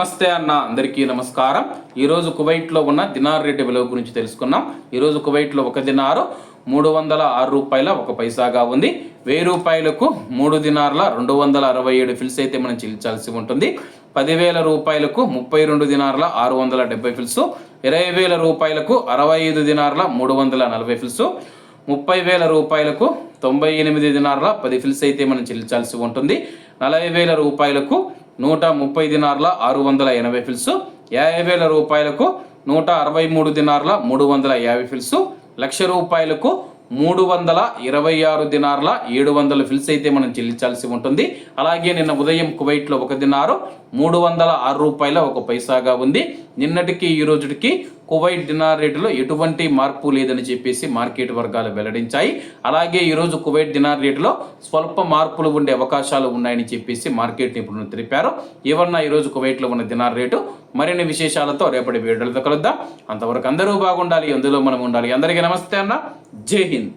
నమస్తే అన్న, అందరికీ నమస్కారం. ఈరోజు కువైట్లో ఉన్న దినార్ రేటు విలువ గురించి తెలుసుకున్నాం. ఈరోజు కువైట్లో ఒక దినారు 306 రూపాయల 1 పైసాగా ఉంది. 1000 రూపాయలకు 3 దినార్ల 267 ఫిల్స్ అయితే మనం చెల్లించాల్సి ఉంటుంది. 10,000 రూపాయలకు 32 దినార్ల 670 ఫిల్స్, 20,000 రూపాయలకు 65 దినార్ల 340 ఫిల్స్, 30,000 రూపాయలకు 98 దినార్ల 10 ఫిల్స్ అయితే మనం చెల్లించాల్సి ఉంటుంది. 40,000 రూపాయలకు 130 దినార్ల 680 ఫిల్స్, 50,000 రూపాయలకు 163 దినార్ల 350 ఫిల్స్, 1,00,000 రూపాయలకు 326 దినార్ల 700 ఫిల్స్ అయితే మనం చెల్లించాల్సి ఉంటుంది. అలాగే నిన్న ఉదయం కువైట్లో ఒక దినారు 306 రూపాయల 1 పైసాగా ఉంది. నిన్నటికి ఈ రోజుకి కువైట్ దినార్ రేటులో ఎటువంటి మార్పు లేదని చెప్పేసి మార్కెట్ వర్గాలు వెల్లడించాయి. అలాగే ఈరోజు కువైట్ దినార్ రేటులో స్వల్ప మార్పులు ఉండే అవకాశాలు ఉన్నాయని చెప్పేసి మార్కెట్ నిపుణులు తెలిపారు. ఏమన్నా ఈరోజు కువైట్లో ఉన్న దినార్ రేటు మరిన్ని విశేషాలతో రేపటి వీడియోలతో కలుద్దాం. అంతవరకు అందరూ బాగుండాలి, అందులో మనం ఉండాలి. అందరికీ నమస్తే అన్న, జై హింద్.